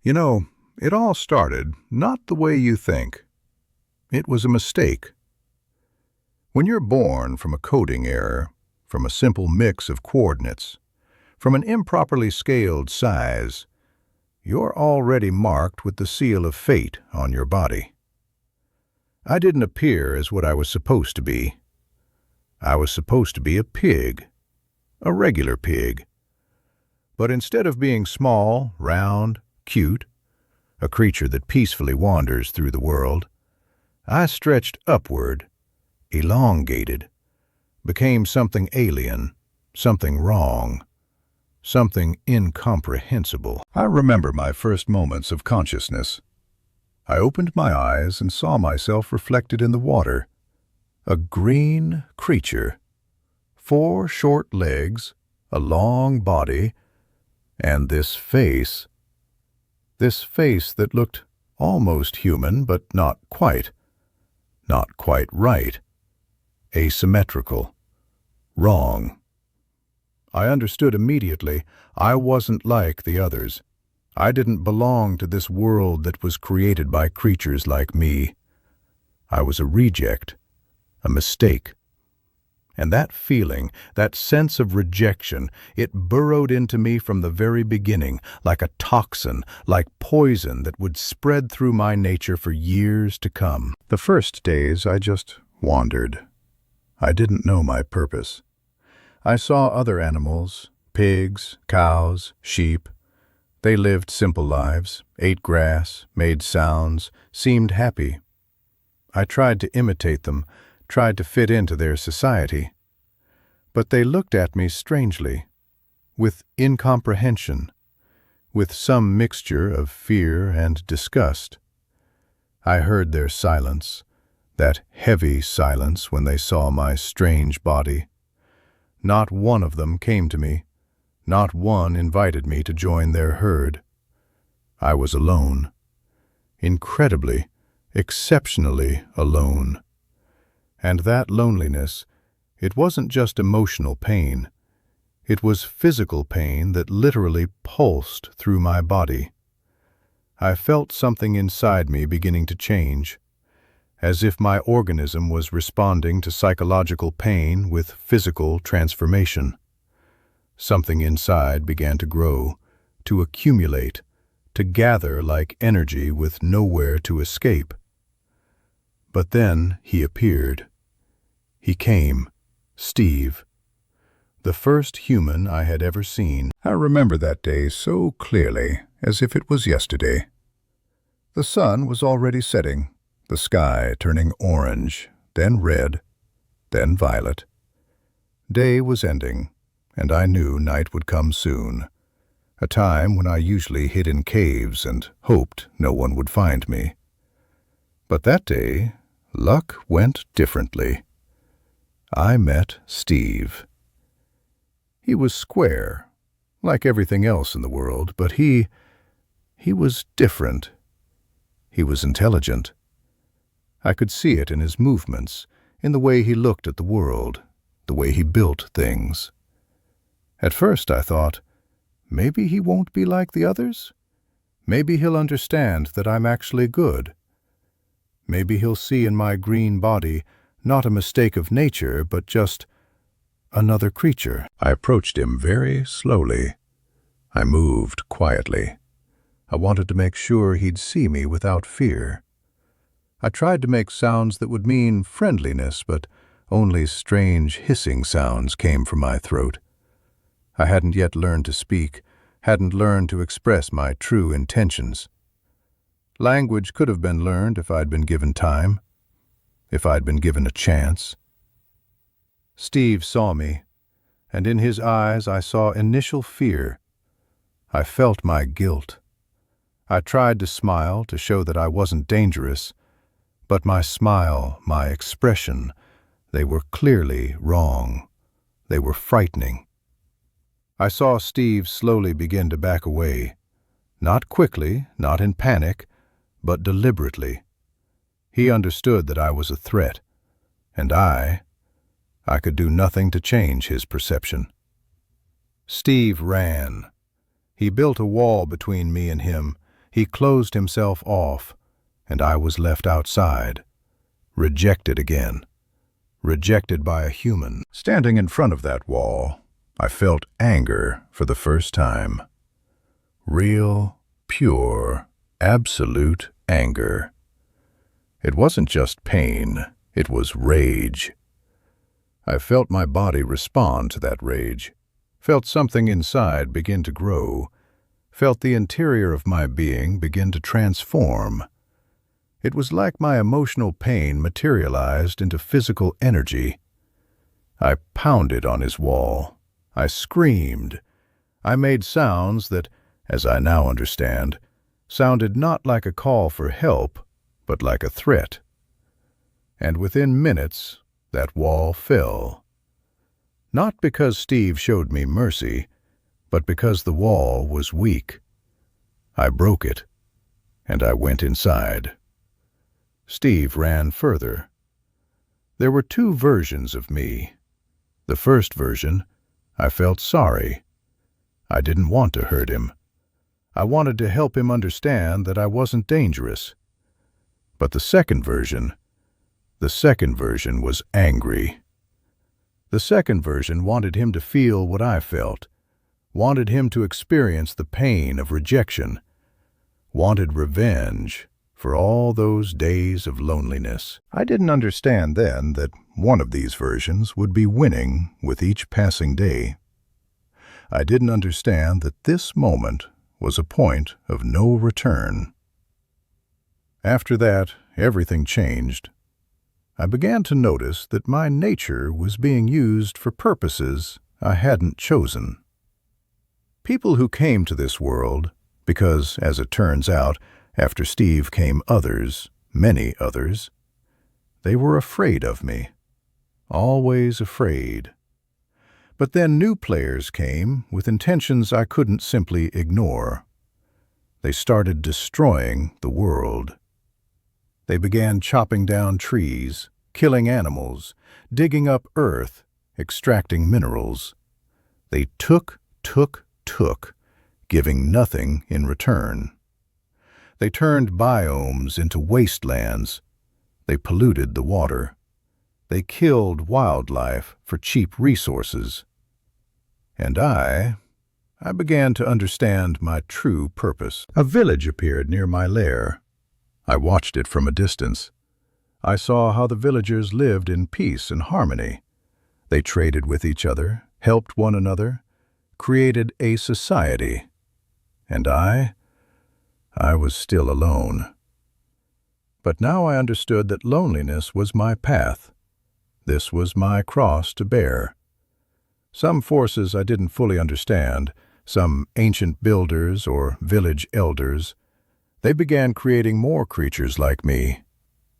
You know, it all started not the way you think. It was a mistake. When you're born from a coding error, from a simple mix of coordinates, from an improperly scaled size, you're already marked with the seal of fate on your body. I didn't appear as what I was supposed to be. I was supposed to be a pig, a regular pig. But instead of being small, round, cute, a creature that peacefully wanders through the world, I stretched upward, elongated, became something alien, something wrong, something incomprehensible. I remember my first moments of consciousness. I opened my eyes and saw myself reflected in the water, a green creature, 4 short legs, a long body, and this face that looked almost human but not quite right, asymmetrical, wrong. I understood immediately I wasn't like the others. I didn't belong to this world that was created by creatures like me. I was a reject, a mistake. And that feeling, that sense of rejection, it burrowed into me from the very beginning, like a toxin, like poison that would spread through my nature for years to come. The first days I just wandered. I didn't know my purpose. I saw other animals, pigs, cows, sheep. They lived simple lives, ate grass, made sounds, seemed happy. I tried to imitate them, tried to fit into their society. But they looked at me strangely, with incomprehension, with some mixture of fear and disgust. I heard their silence, that heavy silence when they saw my strange body. Not one of them came to me, not one invited me to join their herd. I was alone, incredibly, exceptionally alone. And that loneliness, it wasn't just emotional pain. It was physical pain that literally pulsed through my body. I felt something inside me beginning to change, as if my organism was responding to psychological pain with physical transformation. Something inside began to grow, to accumulate, to gather like energy with nowhere to escape. But then he appeared. He came, Steve, the first human I had ever seen. I remember that day so clearly, as if it was yesterday. The sun was already setting, the sky turning orange, then red, then violet. Day was ending, and I knew night would come soon, a time when I usually hid in caves and hoped no one would find me. But that day, luck went differently. I met Steve. He was square, like everything else in the world, but he was different. He was intelligent. I could see it in his movements, in the way he looked at the world, the way he built things. At first I thought, maybe he won't be like the others. Maybe he'll understand that I'm actually good. Maybe he'll see in my green body not a mistake of nature, but just another creature. I approached him very slowly. I moved quietly. I wanted to make sure he'd see me without fear. I tried to make sounds that would mean friendliness, but only strange hissing sounds came from my throat. I hadn't yet learned to speak, hadn't learned to express my true intentions. Language could have been learned if I'd been given time, if I'd been given a chance. Steve saw me, and in his eyes I saw initial fear. I felt my guilt. I tried to smile to show that I wasn't dangerous, but my smile, my expression, they were clearly wrong. They were frightening. I saw Steve slowly begin to back away, not quickly, not in panic, but deliberately. He understood that I was a threat, and I could do nothing to change his perception. Steve ran. He built a wall between me and him, He closed himself off, and I was left outside, rejected again, rejected by a human. Standing in front of that wall, I felt anger for the first time. Real, pure, absolute anger. It wasn't just pain, it was rage. I felt my body respond to that rage, felt something inside begin to grow, felt the interior of my being begin to transform. It was like my emotional pain materialized into physical energy. I pounded on his wall. I screamed. I made sounds that, as I now understand, sounded not like a call for help, but like a threat. And within minutes, that wall fell. Not because Steve showed me mercy, but because the wall was weak. I broke it, and I went inside. Steve ran further. There were two versions of me. The first version, I felt sorry. I didn't want to hurt him. I wanted to help him understand that I wasn't dangerous. But the second version was angry. The second version wanted him to feel what I felt, wanted him to experience the pain of rejection, wanted revenge for all those days of loneliness. I didn't understand then that one of these versions would be winning with each passing day. I didn't understand that this moment was a point of no return. After that, everything changed. I began to notice that my nature was being used for purposes I hadn't chosen. People who came to this world, because, as it turns out, after Steve came others, many others, they were afraid of me. Always afraid. But then new players came with intentions I couldn't simply ignore. They started destroying the world. They began chopping down trees, killing animals, digging up earth, extracting minerals. They took, giving nothing in return. They turned biomes into wastelands. They polluted the water. They killed wildlife for cheap resources. And I began to understand my true purpose. A village appeared near my lair. I watched it from a distance. I saw how the villagers lived in peace and harmony. They traded with each other, helped one another, created a society. And I was still alone. But now I understood that loneliness was my path. This was my cross to bear. Some forces I didn't fully understand, some ancient builders or village elders, they began creating more creatures like me.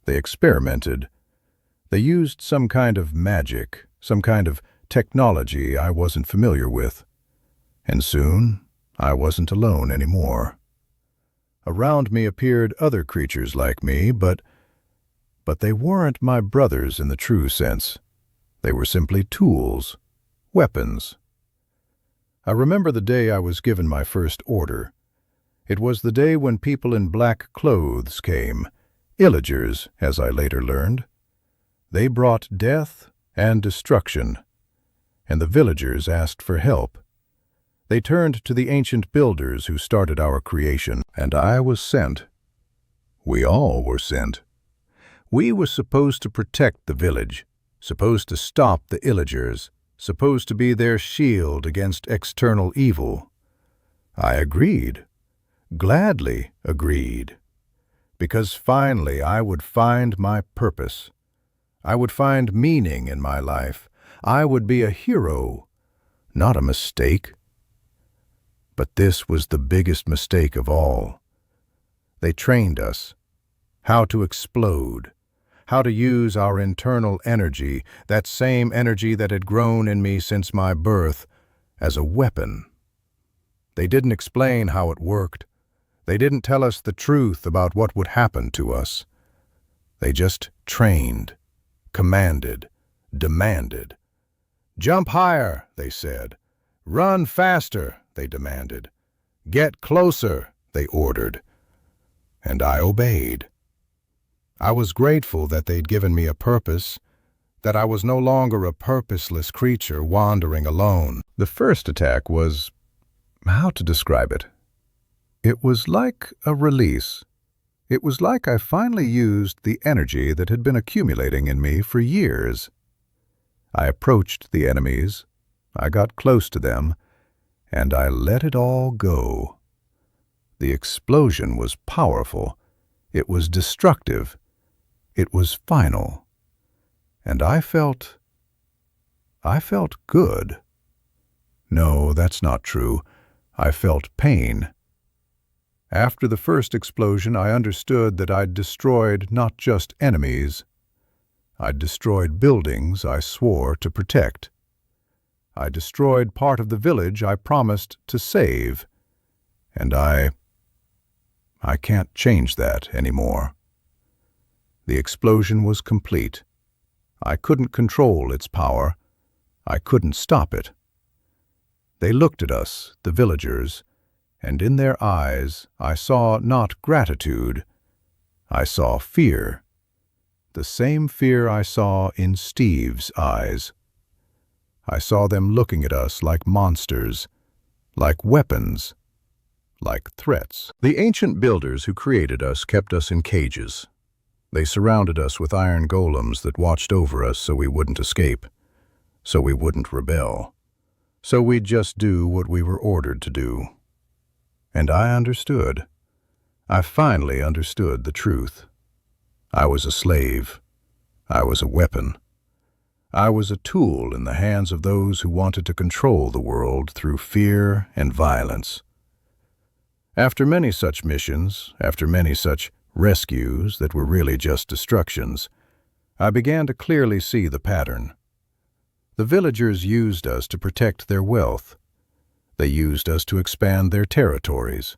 They experimented. They used some kind of magic, some kind of technology I wasn't familiar with. And soon, I wasn't alone anymore. Around me appeared other creatures like me, but they weren't my brothers in the true sense. They were simply tools, weapons. I remember the day I was given my first order. It was the day when people in black clothes came, illagers, as I later learned. They brought death and destruction, and the villagers asked for help. They turned to the ancient builders who started our creation, and I was sent. We all were sent. We were supposed to protect the village, supposed to stop the illagers, supposed to be their shield against external evil. I agreed, gladly agreed, because finally I would find my purpose. I would find meaning in my life. I would be a hero, not a mistake. But this was the biggest mistake of all. They trained us how to explode, how to use our internal energy, that same energy that had grown in me since my birth, as a weapon. They didn't explain how it worked. They didn't tell us the truth about what would happen to us. They just trained, commanded, demanded. Jump higher, they said. Run faster, they demanded. Get closer, they ordered. and I obeyed. I was grateful that they'd given me a purpose, that I was no longer a purposeless creature wandering alone. The first attack was, how to describe it? It was like a release. It was like I finally used the energy that had been accumulating in me for years. I approached the enemies, I got close to them, and I let it all go. The explosion was powerful. It was destructive. It was final. And I felt good. No, that's not true. I felt pain. After the first explosion, I understood that I'd destroyed not just enemies. I'd destroyed buildings I swore to protect. I destroyed part of the village I promised to save. And I can't change that anymore. The explosion was complete. I couldn't control its power. I couldn't stop it. They looked at us, the villagers, and in their eyes I saw not gratitude, I saw fear. The same fear I saw in Steve's eyes. I saw them looking at us like monsters, like weapons, like threats. The ancient builders who created us kept us in cages. They surrounded us with iron golems that watched over us so we wouldn't escape, so we wouldn't rebel, so we'd just do what we were ordered to do. And I understood. I finally understood the truth. I was a slave. I was a weapon. I was a tool in the hands of those who wanted to control the world through fear and violence. After many such missions, after many such rescues that were really just destructions, I began to clearly see the pattern. The villagers used us to protect their wealth. They used us to expand their territories.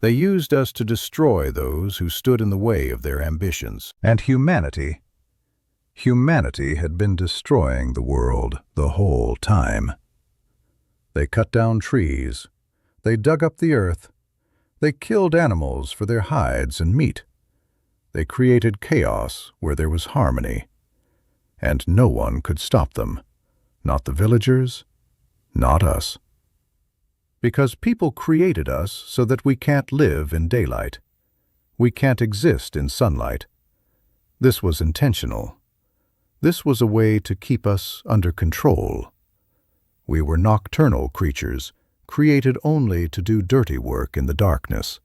They used us to destroy those who stood in the way of their ambitions. And humanity had been destroying the world the whole time. They cut down trees. They dug up the earth. They killed animals for their hides and meat. They created chaos where there was harmony. And no one could stop them. Not the villagers, not us. Because people created us so that we can't live in daylight. We can't exist in sunlight. This was intentional. This was a way to keep us under control. We were nocturnal creatures, created only to do dirty work in the darkness.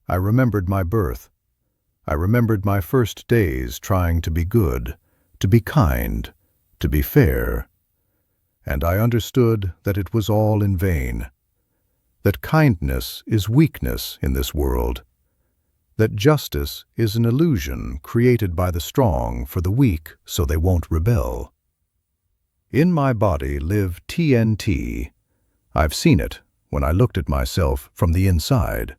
I remembered my birth. I remembered my first days trying to be good, to be kind, to be fair. And I understood that it was all in vain, that kindness is weakness in this world, that justice is an illusion created by the strong for the weak so they won't rebel. In my body lived TNT. I've seen it when I looked at myself from the inside.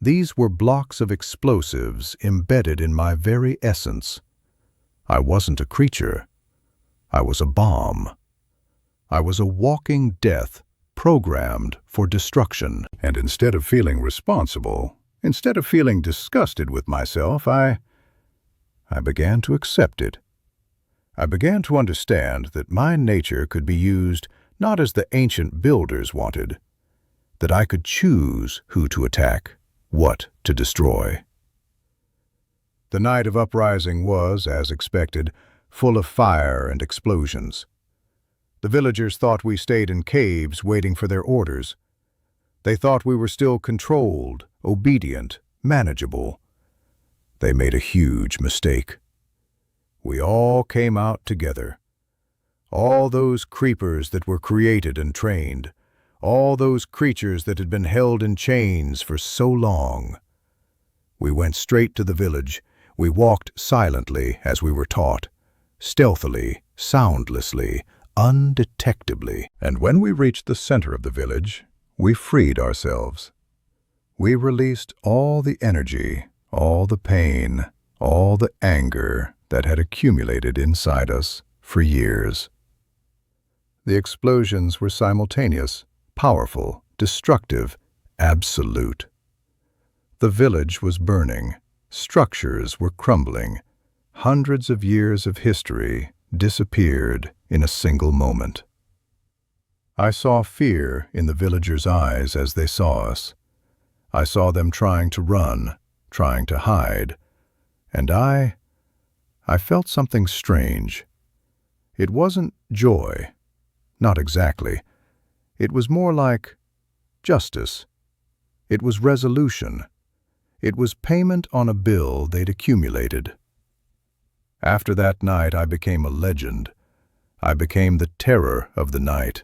These were blocks of explosives embedded in my very essence. I wasn't a creature. I was a bomb. I was a walking death, programmed for destruction. And instead of feeling responsible, instead of feeling disgusted with myself, I began to accept it. I began to understand that my nature could be used not as the ancient builders wanted, that I could choose who to attack, what to destroy. The night of uprising was, as expected, full of fire and explosions. The villagers thought we stayed in caves waiting for their orders. They thought we were still controlled, obedient, manageable. They made a huge mistake. We all came out together. All those creepers that were created and trained, all those creatures that had been held in chains for so long. We went straight to the village. We walked silently as we were taught, stealthily, soundlessly, undetectably. And when we reached the center of the village, we freed ourselves. We released all the energy, all the pain, all the anger that had accumulated inside us for years. The explosions were simultaneous, powerful, destructive, absolute. The village was burning. Structures were crumbling. Hundreds of years of history disappeared in a single moment. I saw fear in the villagers' eyes as they saw us. I saw them trying to run, trying to hide, and I felt something strange. It wasn't joy, not exactly. It was more like justice. It was resolution. It was payment on a bill they'd accumulated. After that night, I became a legend. I became the terror of the night.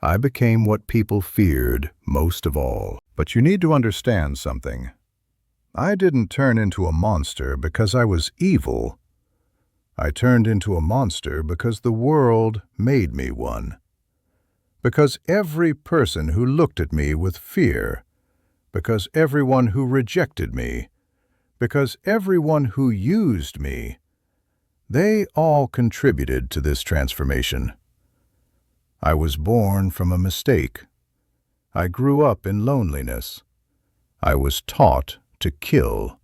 I became what people feared most of all. But you need to understand something. I didn't turn into a monster because I was evil. I turned into a monster because the world made me one. Because every person who looked at me with fear, because everyone who rejected me, because everyone who used me, they all contributed to this transformation. I was born from a mistake. I grew up in loneliness. I was taught to kill.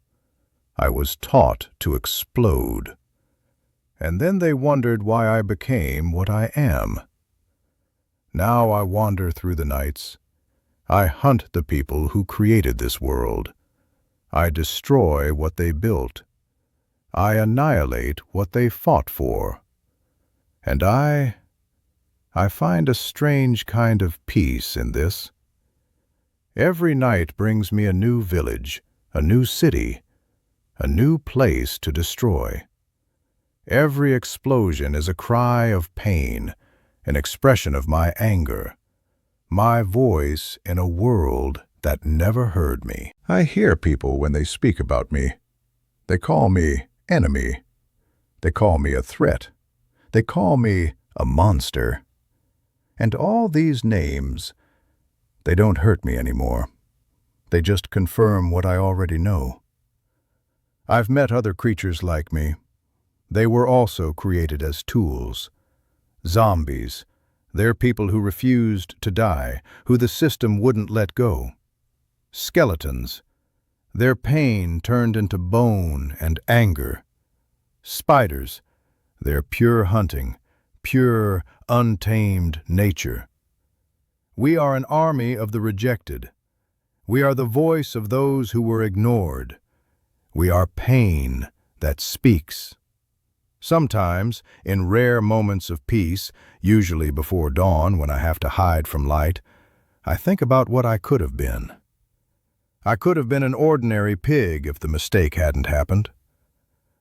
I was taught to explode. And then they wondered why I became what I am. Now I wander through the nights. I hunt the people who created this world. I destroy what they built. I annihilate what they fought for. And I find a strange kind of peace in this. Every night brings me a new village, a new city, a new place to destroy. Every explosion is a cry of pain, an expression of my anger, my voice in a world that never heard me. I hear people when they speak about me. They call me enemy. They call me a threat. They call me a monster. And all these names, they don't hurt me anymore. They just confirm what I already know. I've met other creatures like me. They were also created as tools. Zombies. They're people who refused to die, who the system wouldn't let go. Skeletons. Their pain turned into bone and anger. Spiders. Their pure hunting, pure, untamed nature. We are an army of the rejected. We are the voice of those who were ignored. We are pain that speaks. Sometimes, in rare moments of peace, usually before dawn when I have to hide from light, I think about what I could have been. I could have been an ordinary pig if the mistake hadn't happened.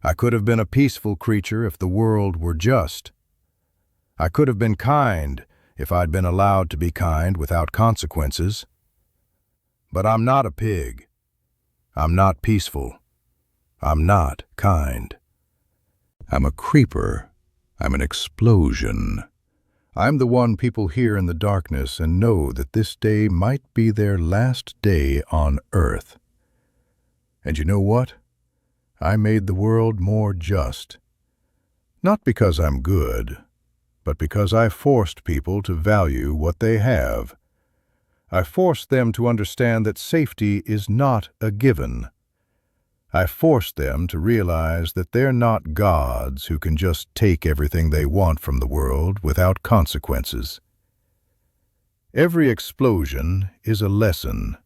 I could have been a peaceful creature if the world were just. I could have been kind if I'd been allowed to be kind without consequences. But I'm not a pig. I'm not peaceful. I'm not kind. I'm a creeper. I'm an explosion. I'm the one people hear in the darkness and know that this day might be their last day on Earth. And you know what? I made the world more just. Not because I'm good, but because I forced people to value what they have. I forced them to understand that safety is not a given. I forced them to realize that they're not gods who can just take everything they want from the world without consequences. Every explosion is a lesson.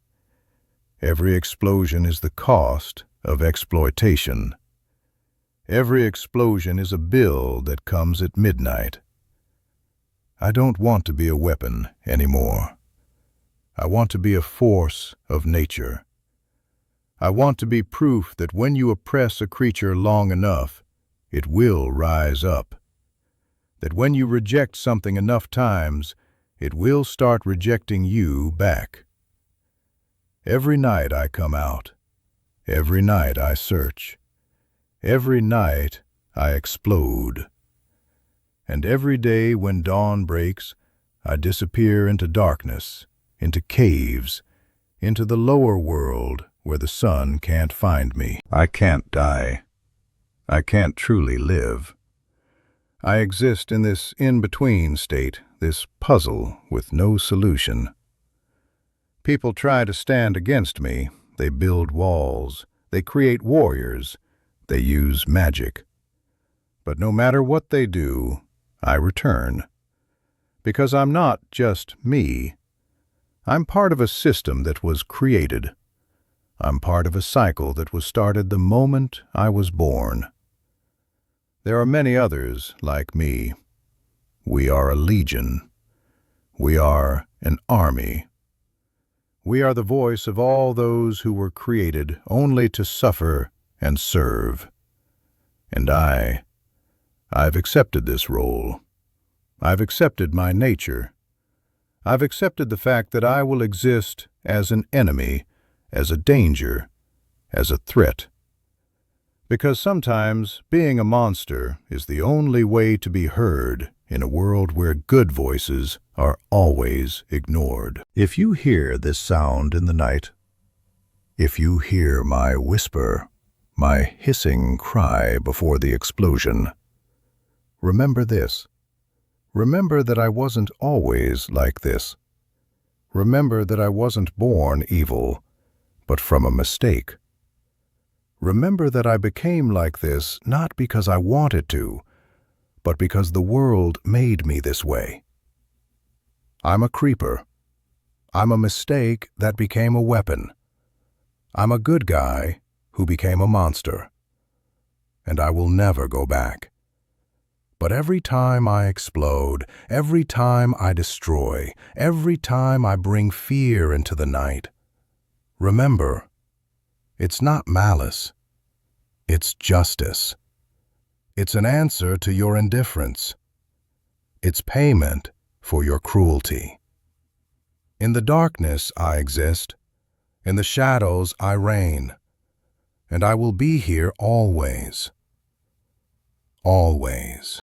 Every explosion is the cost of exploitation. Every explosion is a bill that comes at midnight. I don't want to be a weapon anymore. I want to be a force of nature. I want to be proof that when you oppress a creature long enough, it will rise up. That when you reject something enough times, it will start rejecting you back. Every night I come out. Every night I search. Every night I explode. And every day when dawn breaks, I disappear into darkness, into caves, into the lower world where the sun can't find me. I can't die. I can't truly live. I exist in this in-between state, this puzzle with no solution. People try to stand against me. They build walls. They create warriors. They use magic. But no matter what they do, I return. Because I'm not just me. I'm part of a system that was created. I'm part of a cycle that was started the moment I was born. There are many others like me. We are a legion. We are an army. We are the voice of all those who were created only to suffer and serve. And I've accepted this role. I've accepted my nature. I've accepted the fact that I will exist as an enemy, as a danger, as a threat. Because sometimes being a monster is the only way to be heard in a world where good voices are always ignored. If you hear this sound in the night, if you hear my whisper, my hissing cry before the explosion, remember this. Remember that I wasn't always like this. Remember that I wasn't born evil, but from a mistake. Remember that I became like this not because I wanted to, but because the world made me this way. I'm a creeper. I'm a mistake that became a weapon. I'm a good guy who became a monster. And I will never go back. But every time I explode, every time I destroy, every time I bring fear into the night, remember, it's not malice. It's justice. It's an answer to your indifference. It's payment for your cruelty. In the darkness I exist. In the shadows I reign. And I will be here always. Always.